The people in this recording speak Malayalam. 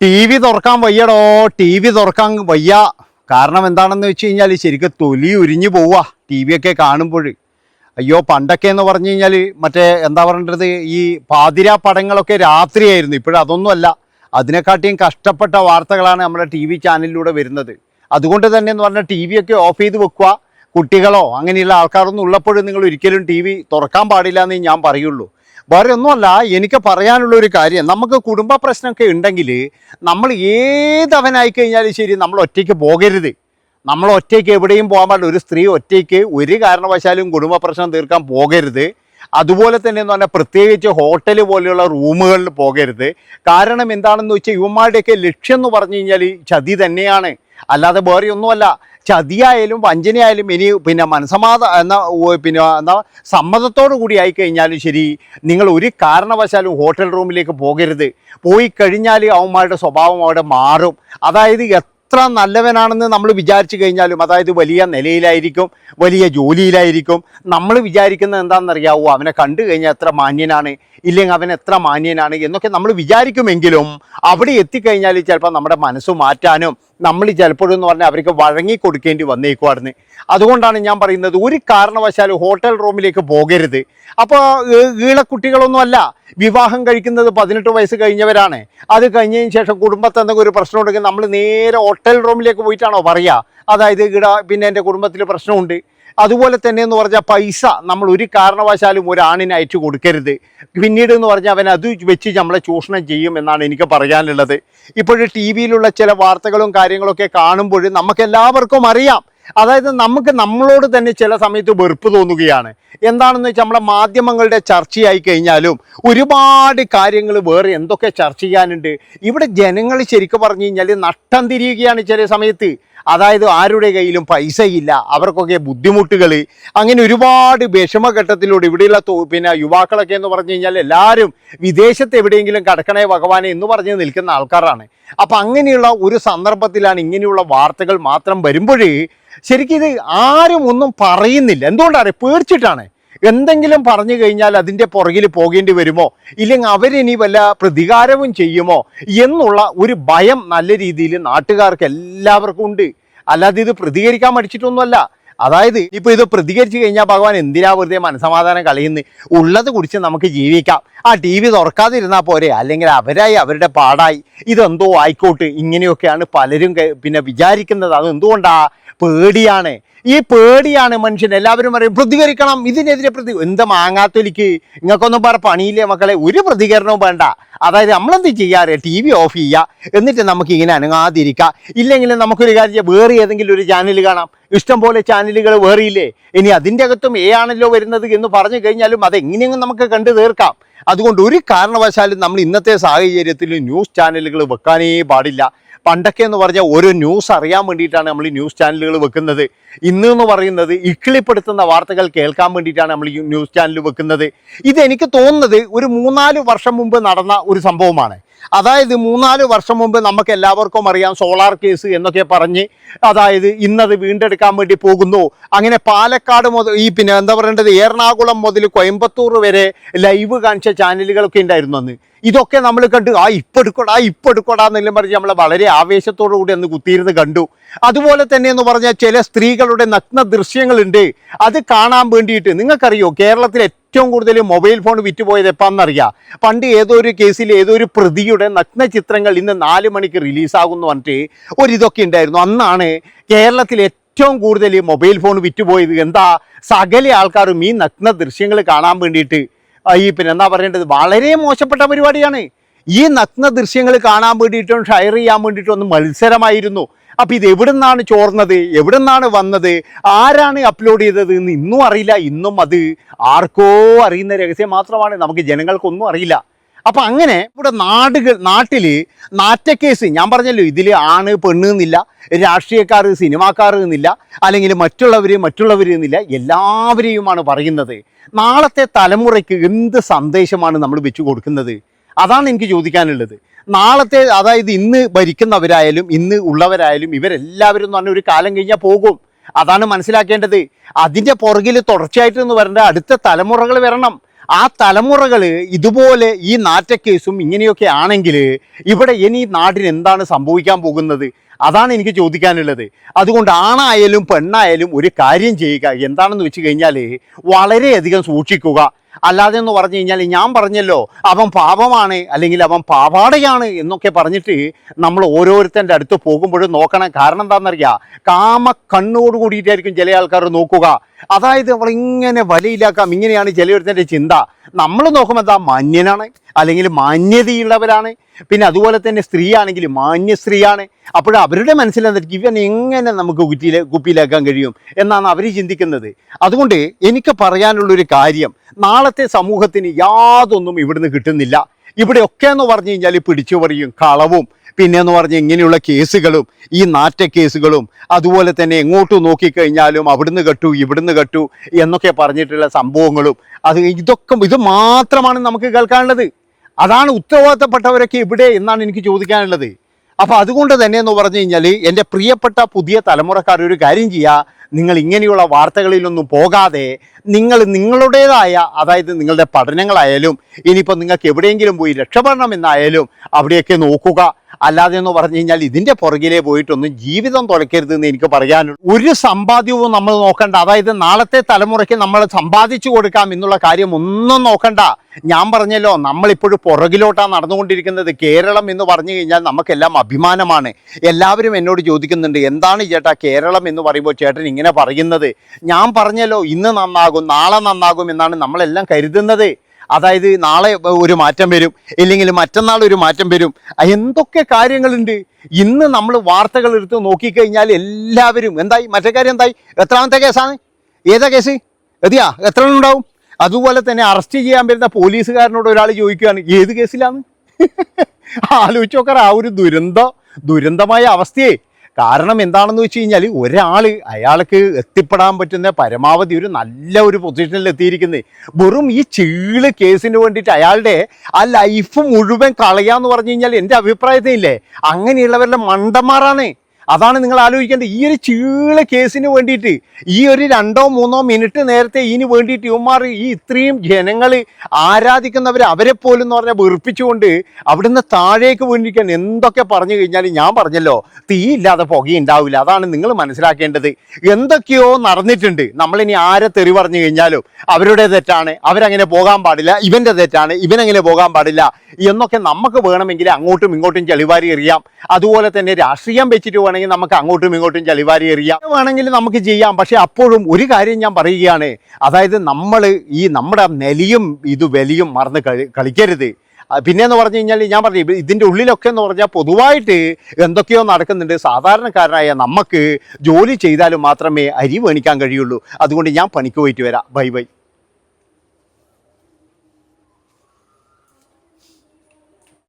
ടി വി തുറക്കാൻ വയ്യടോ, ടി വി തുറക്കാൻ വയ്യ. കാരണം എന്താണെന്ന് വെച്ച് കഴിഞ്ഞാൽ ശരിക്കും തൊലി ഉരിഞ്ഞു പോവുക ടി വി ഒക്കെ കാണുമ്പോൾ. അയ്യോ, പണ്ടൊക്കെ എന്ന് പറഞ്ഞു കഴിഞ്ഞാൽ മറ്റേ എന്താ പറയേണ്ടത്, ഈ പാതിരാ പടങ്ങളൊക്കെ രാത്രിയായിരുന്നു. ഇപ്പോഴതൊന്നുമല്ല. അതിനെക്കാട്ടിയും കഷ്ടപ്പെട്ട വാർത്തകളാണ് നമ്മുടെ ടി വി ചാനലിലൂടെ വരുന്നത്. അതുകൊണ്ട് തന്നെ എന്ന് പറഞ്ഞാൽ ടി വി ഒക്കെ ഓഫ് ചെയ്ത് വെക്കുക. കുട്ടികളോ അങ്ങനെയുള്ള ആൾക്കാരൊന്നും ഉള്ളപ്പോഴും നിങ്ങൾ ഒരിക്കലും ടി വി തുറക്കാൻ പാടില്ല എന്നേ ഞാൻ പറയുള്ളൂ. വേറെ ഒന്നുമല്ല, എനിക്ക് പറയാനുള്ള ഒരു കാര്യം, നമുക്ക് കുടുംബ പ്രശ്നമൊക്കെ ഉണ്ടെങ്കിൽ നമ്മൾ ഏതവനായി കഴിഞ്ഞാലും ശരി, നമ്മൾ ഒറ്റയ്ക്ക് പോകരുത്. നമ്മൾ ഒറ്റയ്ക്ക് എവിടെയും പോകാൻ പാടില്ല. ഒരു സ്ത്രീ ഒറ്റയ്ക്ക് ഒരു കാരണവശാലും കുടുംബ പ്രശ്നം തീർക്കാൻ പോകരുത്. അതുപോലെ തന്നെ എന്ന് പറഞ്ഞാൽ പ്രത്യേകിച്ച് ഹോട്ടൽ പോലെയുള്ള റൂമുകളിൽ പോകരുത്. കാരണം എന്താണെന്ന് വെച്ചാൽ ഇവന്മാരുടെയൊക്കെ ലക്ഷ്യം എന്ന് പറഞ്ഞു കഴിഞ്ഞാൽ ചതി തന്നെയാണ്, അല്ലാതെ വേറെ ഒന്നുമല്ല. ചതിയായാലും വഞ്ചനയായാലും ഇനി സമ്മതത്തോടു കൂടി ആയിക്കഴിഞ്ഞാലും ശരി, നിങ്ങൾ ഒരു കാരണവശാലും ഹോട്ടൽ റൂമിലേക്ക് പോകരുത്. പോയി കഴിഞ്ഞാൽ അവന്മാരുടെ സ്വഭാവം അവിടെ മാറും. അതായത് എത്ര നല്ലവനാണെന്ന് നമ്മൾ വിചാരിച്ചു കഴിഞ്ഞാലും, അതായത് വലിയ നിലയിലായിരിക്കും, വലിയ ജോലിയിലായിരിക്കും, നമ്മൾ വിചാരിക്കുന്നത് എന്താണെന്നറിയാവോ, അവനെ കണ്ടു കഴിഞ്ഞാൽ എത്ര മാന്യനാണ്, ഇല്ലെങ്കിൽ അവൻ എത്ര മാന്യനാണ് എന്നൊക്കെ നമ്മൾ വിചാരിക്കുമെങ്കിലും അവിടെ എത്തിക്കഴിഞ്ഞാൽ ചിലപ്പോൾ നമ്മുടെ മനസ്സ് മാറ്റാനും നമ്മൾ ചിലപ്പോഴെന്ന് പറഞ്ഞാൽ അവർക്ക് വഴങ്ങി കൊടുക്കേണ്ടി വന്നേക്കുവായിരുന്നു. അതുകൊണ്ടാണ് ഞാൻ പറയുന്നത്, ഒരു കാരണവശാലും ഹോട്ടൽ റൂമിലേക്ക് പോകരുത്. അപ്പോൾ ഈളക്കുട്ടികളൊന്നുമല്ല, വിവാഹം കഴിക്കുന്നത് 18 വയസ്സ് കഴിഞ്ഞവരാണ്. അത് കഴിഞ്ഞതിന് ശേഷം കുടുംബത്തിൽ എന്തെങ്കിലും ഒരു പ്രശ്നം ഉണ്ടെങ്കിൽ നമ്മൾ നേരെ ഹോട്ടൽ റൂമിലേക്ക് പോയിട്ടാണോ പറയുക, അതായത് പിന്നെ എൻ്റെ കുടുംബത്തിൽ പ്രശ്നമുണ്ട്. അതുപോലെ തന്നെ എന്ന് പറഞ്ഞാൽ പൈസ നമ്മൾ ഒരു കാരണവശാലും ഒരാണിന് അയച്ചു കൊടുക്കരുത്. പിന്നീട് എന്ന് പറഞ്ഞാൽ അവൻ അത് വെച്ച് നമ്മളെ ചൂഷണം ചെയ്യും എന്നാണ് എനിക്ക് പറയാനുള്ളത്. ഇപ്പോഴും ടി വിയിലുള്ള ചില വാർത്തകളും കാര്യങ്ങളൊക്കെ കാണുമ്പോൾ നമുക്കെല്ലാവർക്കും അറിയാം, അതായത് നമുക്ക് നമ്മളോട് തന്നെ ചില സമയത്ത് വെറുപ്പ് തോന്നുകയാണ്. എന്താണെന്ന് വെച്ചാൽ നമ്മളെ മാധ്യമങ്ങളുടെ ചർച്ചയായി കഴിഞ്ഞാലും ഒരുപാട് കാര്യങ്ങൾ വേറെ എന്തൊക്കെ ചർച്ച ചെയ്യാനുണ്ട്. ഇവിടെ ജനങ്ങൾ ശരിക്കും പറഞ്ഞു കഴിഞ്ഞാൽ നഷ്ടം തിരിയുകയാണ് ചില സമയത്ത്. അതായത് ആരുടെ കയ്യിലും പൈസയില്ല, അവർക്കൊക്കെ ബുദ്ധിമുട്ടുകൾ, അങ്ങനെ ഒരുപാട് വിഷമഘട്ടത്തിലൂടെ ഇവിടെയുള്ള യുവാക്കളൊക്കെ എന്ന് പറഞ്ഞു കഴിഞ്ഞാൽ എല്ലാവരും വിദേശത്ത് എവിടെയെങ്കിലും കടക്കണേ ഭഗവാനെ എന്ന് പറഞ്ഞ് നിൽക്കുന്ന ആൾക്കാരാണ്. അപ്പം അങ്ങനെയുള്ള ഒരു സന്ദർഭത്തിലാണ് ഇങ്ങനെയുള്ള വാർത്തകൾ മാത്രം വരുമ്പോൾ ശരിക്കും ഇത് ആരും ഒന്നും പറയുന്നില്ല. എന്തുകൊണ്ടാണ്? പേടിച്ചിട്ടാണ്. എന്തെങ്കിലും പറഞ്ഞു കഴിഞ്ഞാൽ അതിൻ്റെ പുറകിൽ പോകേണ്ടി വരുമോ, ഇല്ലെങ്കിൽ അവരിനി വല്ല പ്രതികാരവും ചെയ്യുമോ എന്നുള്ള ഒരു ഭയം നല്ല രീതിയിൽ നാട്ടുകാർക്ക് എല്ലാവർക്കും ഉണ്ട്. അല്ലാതെ ഇത് പ്രതികരിക്കാൻ മടിച്ചിട്ടൊന്നുമല്ല. അതായത് ഇപ്പോൾ ഇത് പ്രതികരിച്ചു കഴിഞ്ഞാൽ ഭഗവാൻ എന്തിനാ വെറുതെ മനസമാധാനം കളയുന്നത്? ഉള്ളത് കുടിച്ച് നമുക്ക് ജീവിക്കാം. ആ ടി വി തുറക്കാതിരുന്നാൽ പോരെ, അല്ലെങ്കിൽ അവരായി അവരുടെ പാടായി, ഇതെന്തോ ആയിക്കോട്ടെ. ഇങ്ങനെയൊക്കെയാണ് പലരും വിചാരിക്കുന്നത്. അതെന്തുകൊണ്ടാ? പേടിയാണ്. ഈ പേടിയാണ് മനുഷ്യൻ. എല്ലാവരും പറയും പ്രതികരിക്കണം, ഇതിനെതിരെ എന്താ മാങ്ങാത്തൊലിക്ക്, നിങ്ങൾക്കൊന്നും പറ പണിയില്ലേ മക്കളെ, ഒരു പ്രതികരണവും വേണ്ട. അതായത് നമ്മളെന്ത് ചെയ്യാറ്, ടി വി ഓഫ് ചെയ്യുക, എന്നിട്ട് നമുക്ക് ഇങ്ങനെ അനങ്ങാതിരിക്കുക. ഇല്ലെങ്കിൽ നമുക്കൊരു കാര്യം, വേറെ ഏതെങ്കിലും ഒരു ചാനൽ കാണാം. ഇഷ്ടം പോലെ ചാനലുകൾ വേറെയില്ലേ? ഇനി അതിൻ്റെ അകത്തും ആണല്ലോ വരുന്നത് എന്ന് പറഞ്ഞു കഴിഞ്ഞാലും അതെങ്ങനെയെങ്കിലും നമുക്ക് കണ്ടു തീർക്കാം. അതുകൊണ്ട് ഒരു കാരണവശാലും നമ്മൾ ഇന്നത്തെ സാഹചര്യത്തിൽ ന്യൂസ് ചാനലുകൾ വെക്കാനേ പാടില്ല. പണ്ടൊക്കെ എന്ന് പറഞ്ഞാൽ ഓരോ ന്യൂസ് അറിയാൻ വേണ്ടിയിട്ടാണ് നമ്മൾ ഈ ന്യൂസ് ചാനലുകൾ വെക്കുന്നത്. ഇന്ന് എന്ന് പറയുന്നത് ഇക്കിളിപ്പെടുത്തുന്ന വാർത്തകൾ കേൾക്കാൻ വേണ്ടിയിട്ടാണ് നമ്മൾ ഈ ന്യൂസ് ചാനൽ വെക്കുന്നത്. ഇതെനിക്ക് തോന്നുന്നത് ഒരു 3-4 വർഷം മുമ്പ് നടന്ന ഒരു സംഭവമാണ്. അതായത് 3-4 വർഷം മുമ്പ് നമുക്ക് എല്ലാവർക്കും അറിയാം, സോളാർ കേസ് എന്നൊക്കെ പറഞ്ഞ്, അതായത് ഇന്നത് വീണ്ടെടുക്കാൻ വേണ്ടി പോകുന്നു. അങ്ങനെ പാലക്കാട് മുതൽ എന്താ പറയേണ്ടത്, എറണാകുളം മുതൽ കോയമ്പത്തൂർ വരെ ലൈവ് കാണിച്ച ചാനലുകളൊക്കെ ഉണ്ടായിരുന്നു അന്ന്. ഇതൊക്കെ നമ്മൾ കണ്ടു, ഇപ്പം എടുക്കടാ എന്നെല്ലാം പറഞ്ഞ് നമ്മൾ വളരെ ആവേശത്തോടു കൂടി അന്ന് കുത്തിയിരുന്ന് കണ്ടു. അതുപോലെ തന്നെ എന്ന് പറഞ്ഞാൽ ചില സ്ത്രീകളുടെ നഗ്ന ദൃശ്യങ്ങളുണ്ട്. അത് കാണാൻ വേണ്ടിയിട്ട് നിങ്ങൾക്കറിയോ, കേരളത്തിൽ ഏറ്റവും കൂടുതൽ മൊബൈൽ ഫോൺ വിറ്റുപോയത് എപ്പാന്നറിയാം? പണ്ട് ഏതോ ഒരു കേസിൽ ഏതോ ഒരു പ്രതിയുടെ നഗ്ന ചിത്രങ്ങൾ ഇന്ന് 4 മണിക്ക് റിലീസാകുമെന്ന് പറഞ്ഞിട്ട് ഒരിതൊക്കെ ഉണ്ടായിരുന്നു. അന്നാണ് കേരളത്തിൽ ഏറ്റവും കൂടുതൽ മൊബൈൽ ഫോൺ വിറ്റുപോയത്. എന്താ, സകല ആൾക്കാരും ഈ നഗ്ന ദൃശ്യങ്ങൾ കാണാൻ വേണ്ടിയിട്ട് എന്താ പറയേണ്ടത്, വളരെ മോശപ്പെട്ട പരിപാടിയാണ്. ഈ നഗ്ന ദൃശ്യങ്ങൾ കാണാൻ വേണ്ടിയിട്ടും ഷെയർ ചെയ്യാൻ വേണ്ടിയിട്ടും ഒന്ന് മത്സരമായിരുന്നു. അപ്പം ഇത് എവിടെ നിന്നാണ് ചോർന്നത്, എവിടെ നിന്നാണ് വന്നത്, ആരാണ് അപ്ലോഡ് ചെയ്തത് എന്ന് ഇന്നും അറിയില്ല. ഇന്നും അത് ആർക്കോ അറിയുന്ന രഹസ്യം മാത്രമാണ്, നമുക്ക് ജനങ്ങൾക്കൊന്നും അറിയില്ല. അപ്പം അങ്ങനെ ഇവിടെ നാട്ടിൽ നാറ്റക്കേസ്, ഞാൻ പറഞ്ഞല്ലോ, ഇതിൽ ആണ് പെണ്ണ് എന്നില്ല, രാഷ്ട്രീയക്കാർ സിനിമാക്കാർ എന്നില്ല, അല്ലെങ്കിൽ മറ്റുള്ളവർ എന്നില്ല, എല്ലാവരെയുമാണ് പറയുന്നത്. നാളത്തെ തലമുറയ്ക്ക് എന്ത് സന്ദേശമാണ് നമ്മൾ വെച്ചു കൊടുക്കുന്നത്? അതാണ് എനിക്ക് ചോദിക്കാനുള്ളത്. നാളത്തെ, അതായത് ഇന്ന് ഭരിക്കുന്നവരായാലും ഇന്ന് ഉള്ളവരായാലും ഇവരെല്ലാവരും എന്ന് പറഞ്ഞാൽ ഒരു കാലം കഴിഞ്ഞാൽ പോകും. അതാണ് മനസ്സിലാക്കേണ്ടത്. അതിൻ്റെ പുറകിൽ തുടർച്ചയായിട്ട് എന്ന് പറയേണ്ട അടുത്ത തലമുറകൾ വരണം. ആ തലമുറകൾ ഇതുപോലെ ഈ നാറ്റക്കേസും ഇങ്ങനെയൊക്കെ ആണെങ്കിൽ ഇവിടെ ഇനി നാടിന് എന്താണ് സംഭവിക്കാൻ പോകുന്നത്? അതാണ് എനിക്ക് ചോദിക്കാനുള്ളത്. അതുകൊണ്ട് ആണായാലും പെണ്ണായാലും ഒരു കാര്യം ചെയ്യുക, എന്താണെന്ന് വെച്ച് കഴിഞ്ഞാൽ വളരെയധികം സൂക്ഷിക്കുക. അല്ലാതെ എന്ന് പറഞ്ഞു കഴിഞ്ഞാൽ ഞാൻ പറഞ്ഞല്ലോ അവൻ പാപമാണ് അല്ലെങ്കിൽ അവൻ പാവാടയാണ് എന്നൊക്കെ പറഞ്ഞിട്ട് നമ്മൾ ഓരോരുത്തരുടെ അടുത്ത് പോകുമ്പോഴും നോക്കണം. കാരണം എന്താണെന്നറിയാം, കാമ കണ്ണോട് കൂടിയിട്ടായിരിക്കും ചില ആൾക്കാർ നോക്കുക. അതായത് അവളിങ്ങനെ വലയിലാക്കാം, ഇങ്ങനെയാണ് ചിലവരുത്തൻ്റെ ചിന്ത. നമ്മൾ നോക്കുമ്പോൾ എന്താ, മാന്യനാണ് അല്ലെങ്കിൽ മാന്യതയുള്ളവരാണ്. പിന്നെ അതുപോലെ തന്നെ സ്ത്രീ ആണെങ്കിൽ മാന്യ സ്ത്രീയാണ്. അപ്പോൾ അവരുടെ മനസ്സിലെന്തായിരിക്കും, ഇവൻ എങ്ങനെ നമുക്ക് കുപ്പിയിലാക്കാൻ കഴിയും എന്നാണ് അവർ ചിന്തിക്കുന്നത്. അതുകൊണ്ട് എനിക്ക് പറയാനുള്ളൊരു കാര്യം, നാളത്തെ സമൂഹത്തിന് യാതൊന്നും ഇവിടുന്ന് കിട്ടുന്നില്ല. ഇവിടെയൊക്കെ എന്ന് പറഞ്ഞു കഴിഞ്ഞാൽ പിടിച്ചുപറിയും കളവും പിന്നെ എന്ന് പറഞ്ഞാൽ ഇങ്ങനെയുള്ള കേസുകളും ഈ നാറ്റ കേസുകളും അതുപോലെ തന്നെ എങ്ങോട്ട് നോക്കിക്കഴിഞ്ഞാലും അവിടുന്ന് കെട്ടു ഇവിടുന്ന് കെട്ടു എന്നൊക്കെ പറഞ്ഞിട്ടുള്ള സംഭവങ്ങളും ഇത് മാത്രമാണ് നമുക്ക് കേൾക്കാനുള്ളത്. അതാണ് ഉത്തരവാദിത്തപ്പെട്ടവരൊക്കെ ഇവിടെ എന്നാണ് എനിക്ക് ചോദിക്കാനുള്ളത്. അപ്പോൾ അതുകൊണ്ട് തന്നെ എന്ന് പറഞ്ഞു കഴിഞ്ഞാൽ എൻ്റെ പ്രിയപ്പെട്ട പുതിയ തലമുറക്കാർ ഒരു കാര്യം ചെയ്യുക, നിങ്ങൾ ഇങ്ങനെയുള്ള വാർത്തകളിലൊന്നും പോകാതെ നിങ്ങളുടേതായ, അതായത് നിങ്ങളുടെ പഠനങ്ങളായാലും ഇനിയിപ്പോൾ നിങ്ങൾക്ക് എവിടെയെങ്കിലും പോയി രക്ഷപ്പെടണമെന്നായാലും അവിടെയൊക്കെ നോക്കുക. അല്ലാതെ എന്ന് പറഞ്ഞു കഴിഞ്ഞാൽ ഇതിൻ്റെ പുറകിലേ പോയിട്ടൊന്നും ജീവിതം തുലയ്ക്കരുതെന്ന് എനിക്ക് പറയാനുള്ളൂ. ഒരു സമ്പാദ്യവും നമ്മൾ നോക്കണ്ട, അതായത് നാളത്തെ തലമുറയ്ക്ക് നമ്മൾ സമ്പാദിച്ചു കൊടുക്കാം എന്നുള്ള കാര്യം ഒന്നും നോക്കണ്ട. ഞാൻ പറഞ്ഞല്ലോ, നമ്മളിപ്പോഴും പുറകിലോട്ടാണ് നടന്നുകൊണ്ടിരിക്കുന്നത്. കേരളം എന്ന് പറഞ്ഞു കഴിഞ്ഞാൽ നമുക്കെല്ലാം അഭിമാനമാണ്. എല്ലാവരും എന്നോട് ചോദിക്കുന്നുണ്ട്, എന്താണ് ചേട്ടാ കേരളം എന്ന് പറയുമ്പോൾ ചേട്ടൻ ഇങ്ങനെ പറയുന്നത്? ഞാൻ പറഞ്ഞല്ലോ, ഇന്ന് നന്നാകും നാളെ നന്നാകും എന്നാണ് നമ്മളെല്ലാം കരുതുന്നത്. അതായത് നാളെ ഒരു മാറ്റം വരും, ഇല്ലെങ്കിൽ മറ്റന്നാൾ ഒരു മാറ്റം വരും. എന്തൊക്കെ കാര്യങ്ങളുണ്ട്. ഇന്ന് നമ്മൾ വാർത്തകൾ എടുത്ത് നോക്കിക്കഴിഞ്ഞാൽ എല്ലാവരും എന്തായി, മറ്റേ കാര്യം എന്തായി, എത്രാമത്തെ കേസാണ്, ഏതാ കേസ്, എതിയാ എത്ര ഉണ്ടാവും. അതുപോലെ തന്നെ അറസ്റ്റ് ചെയ്യാൻ വരുന്ന പോലീസുകാരനോട് ഒരാൾ ചോദിക്കുകയാണ് ഏത് കേസിലാണ്. ആലോചിച്ച് നോക്കാറ് ആ ഒരു ദുരന്തമായ അവസ്ഥയെ. കാരണം എന്താണെന്ന് വെച്ച് കഴിഞ്ഞാൽ അയാൾക്ക് എത്തിപ്പെടാൻ പറ്റുന്ന പരമാവധി നല്ല ഒരു പൊസിഷനിൽ എത്തിയിരിക്കുന്നത്. വെറും ഈ ചീള് കേസിന് വേണ്ടിയിട്ട് അയാളുടെ ആ ലൈഫ് മുഴുവൻ കളയാന്ന് പറഞ്ഞു കഴിഞ്ഞാൽ എൻ്റെ അഭിപ്രായത്തിലില്ലേ, അങ്ങനെയുള്ളവരുടെ മണ്ടന്മാരാണ്. അതാണ് നിങ്ങൾ ആലോചിക്കേണ്ടത്. ഈ ഒരു ചീള കേസിന് വേണ്ടിയിട്ട് ഈ ഒരു 2-3 മിനിറ്റ് നേരത്തെ ഇതിന് വേണ്ടിയിട്ട് ഇവന്മാർ ഈ ഇത്രയും ജനങ്ങൾ ആരാധിക്കുന്നവർ അവരെ പോലും എന്ന് പറഞ്ഞാൽ വെറുപ്പിച്ചുകൊണ്ട് അവിടുന്ന് താഴേക്ക് വേണ്ടിയിരിക്കാൻ എന്തൊക്കെ പറഞ്ഞു കഴിഞ്ഞാൽ ഞാൻ പറഞ്ഞല്ലോ, തീയില്ലാതെ പുകയുണ്ടാവില്ല. അതാണ് നിങ്ങൾ മനസ്സിലാക്കേണ്ടത്. എന്തൊക്കെയോ നടന്നിട്ടുണ്ട്. നമ്മളിനി ആരെ തെറി പറഞ്ഞു കഴിഞ്ഞാലും അവരുടെ തെറ്റാണ്, അവരങ്ങനെ പോകാൻ പാടില്ല, ഇവൻ്റെ തെറ്റാണ്, ഇവനങ്ങനെ പോകാൻ പാടില്ല എന്നൊക്കെ നമുക്ക് വേണമെങ്കിൽ അങ്ങോട്ടും ഇങ്ങോട്ടും ചെളിവാരി എറിയാം. അതുപോലെ തന്നെ രാഷ്ട്രീയം വെച്ചിട്ട് വേണമെങ്കിൽ നമുക്ക് അങ്ങോട്ടും ഇങ്ങോട്ടും ചെളിവാരി എറിയാം, വേണമെങ്കിൽ നമുക്ക് ചെയ്യാം. പക്ഷെ അപ്പോഴും ഒരു കാര്യം ഞാൻ പറയുകയാണ്, അതായത് നമ്മുടെ നെലിയും വലിയും മറന്ന് കളിക്കരുത്. പിന്നെയെന്ന് പറഞ്ഞു കഴിഞ്ഞാൽ ഞാൻ പറഞ്ഞു ഇതിൻ്റെ ഉള്ളിലൊക്കെ എന്ന് പറഞ്ഞാൽ പൊതുവായിട്ട് എന്തൊക്കെയോ നടക്കുന്നുണ്ട്. സാധാരണക്കാരനായ നമുക്ക് ജോലി ചെയ്താലും മാത്രമേ അരി മേടിക്കാൻ കഴിയുള്ളൂ. അതുകൊണ്ട് ഞാൻ പണിക്ക് പോയിട്ട് വരാം. Bye bye.